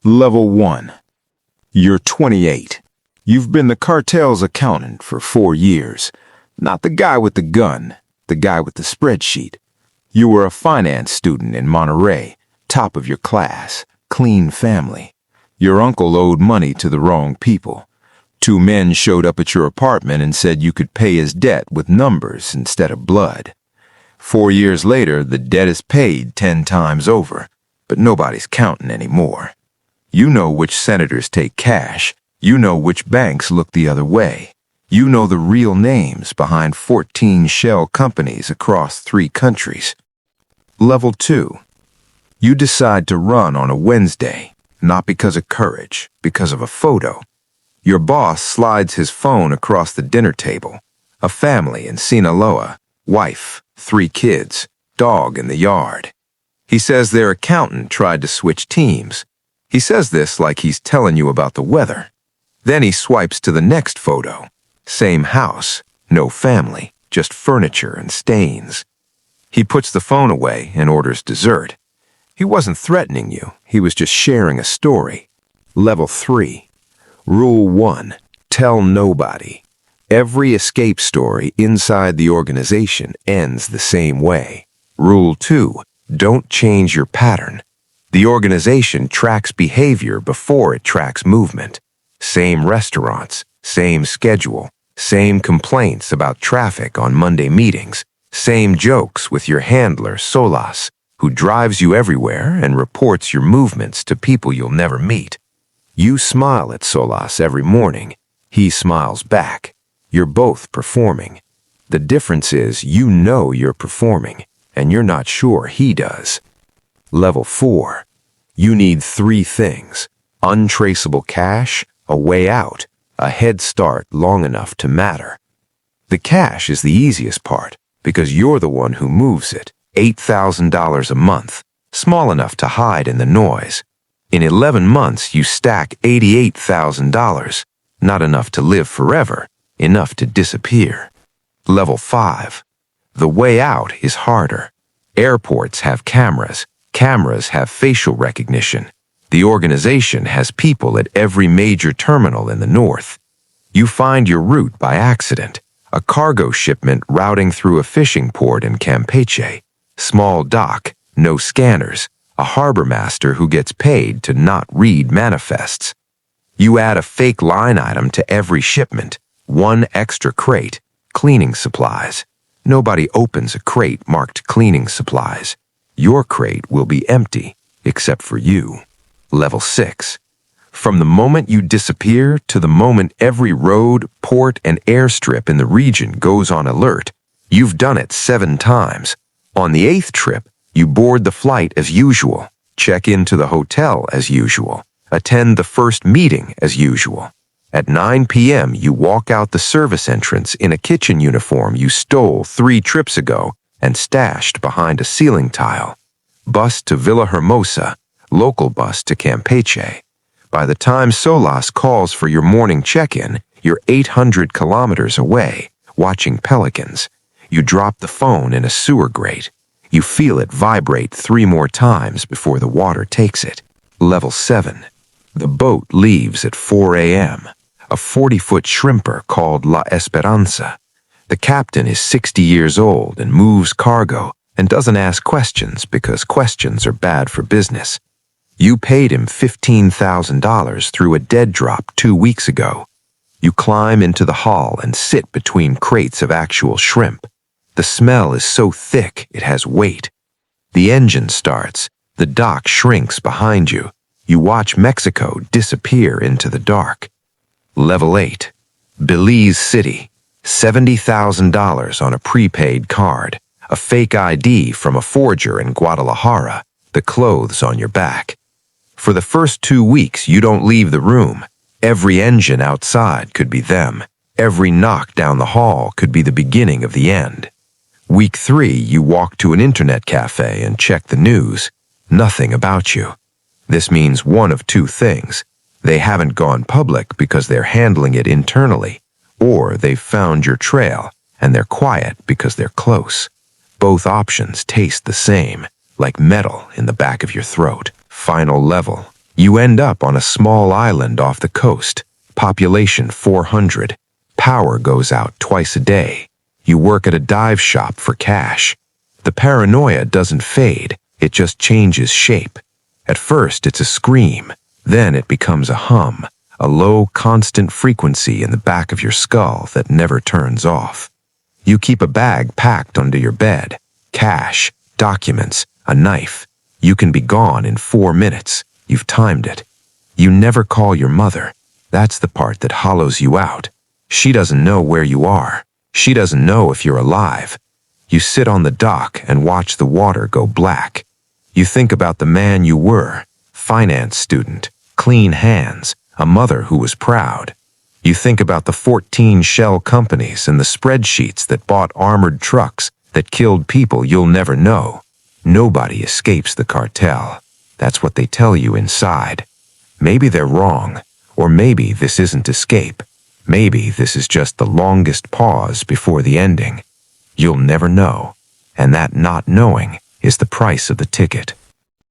Level 1. You're 28. You've been the cartel's accountant for 4 years. Not the guy with the gun, the guy with the spreadsheet. You were a finance student in Monterrey, top of your class, clean family. Your uncle owed money to the wrong people. 2 men showed up at your apartment and said you could pay his debt with numbers instead of blood. 4 years later, the debt is paid 10 times over, but nobody's counting anymore. You know which senators take cash. You know which banks look the other way. You know the real names behind 14 shell companies across 3 countries. Level 2. You decide to run on a Wednesday, not because of courage, because of a photo. Your boss slides his phone across the dinner table. A family in Sinaloa, wife, 3 kids, dog in the yard. He says their accountant tried to switch teams. He says this like he's telling you about the weather. Then he swipes to the next photo. Same house, no family, just furniture and stains. He puts the phone away and orders dessert. He wasn't threatening you, he was just sharing a story. Level 3. Rule 1. Tell nobody. Every escape story inside the organization ends the same way. Rule 2. Don't change your pattern. The organization tracks behavior before it tracks movement. Same restaurants, same schedule, same complaints about traffic on Monday meetings, same jokes with your handler, Faceless, who drives you everywhere and reports your movements to people you'll never meet. You smile at Faceless every morning. He smiles back. You're both performing. The difference is you know you're performing, and you're not sure he does. Level 4. You need 3 things: untraceable cash, a way out, a head start long enough to matter. The cash is the easiest part because you're the one who moves it. $8,000 a month, small enough to hide in the noise. In 11 months, you stack $88,000, not enough to live forever, enough to disappear. Level 5. The way out is harder. Airports have cameras. Cameras have facial recognition. The organization has people at every major terminal in the north. You find your route by accident. A cargo shipment routing through a fishing port in Campeche. Small dock, no scanners. A harbor master who gets paid to not read manifests. You add a fake line item to every shipment. 1 extra crate. Cleaning supplies. Nobody opens a crate marked cleaning supplies. Your crate will be empty, except for you. Level 6. From the moment you disappear to the moment every road, port, and airstrip in the region goes on alert, you've done it 7 times. On the 8th trip, you board the flight as usual, check into the hotel as usual, attend the first meeting as usual. At 9 p.m., you walk out the service entrance in a kitchen uniform you stole 3 trips ago and stashed behind a ceiling tile. Bus to Villa Hermosa, local bus to Campeche. By the time Faceless calls for your morning check-in, you're 800 kilometers away, watching pelicans. You drop the phone in a sewer grate. You feel it vibrate 3 more times before the water takes it. Level 7. The boat leaves at 4 a.m. A 40-foot shrimper called La Esperanza. The captain is 60 years old and moves cargo and doesn't ask questions because questions are bad for business. You paid him $15,000 through a dead drop 2 weeks ago. You climb into the hull and sit between crates of actual shrimp. The smell is so thick it has weight. The engine starts. The dock shrinks behind you. You watch Mexico disappear into the dark. Level 8. Belize City. $70,000 on a prepaid card. A fake ID from a forger in Guadalajara. The clothes on your back. For the first 2 weeks, you don't leave the room. Every engine outside could be them. Every knock down the hall could be the beginning of the end. Week 3, you walk to an internet cafe and check the news. Nothing about you. This means one of 2 things. They haven't gone public because they're handling it internally, or they've found your trail and they're quiet because they're close. Both options taste the same, like metal in the back of your throat. Final level. You end up on a small island off the coast, population 400. Power goes out twice a day. You work at a dive shop for cash. The paranoia doesn't fade, it just changes shape. At first it's a scream, then it becomes a hum, a low, constant frequency in the back of your skull that never turns off. You keep a bag packed under your bed, cash, documents, a knife. You can be gone in 4 minutes. You've timed it. You never call your mother. That's the part that hollows you out. She doesn't know where you are. She doesn't know if you're alive. You sit on the dock and watch the water go black. You think about the man you were, finance student, clean hands, a mother who was proud. You think about the 14 shell companies and the spreadsheets that bought armored trucks that killed people you'll never know. Nobody escapes the cartel. That's what they tell you inside. Maybe they're wrong, or maybe this isn't escape. Maybe this is just the longest pause before the ending. You'll never know, and that not knowing is the price of the ticket.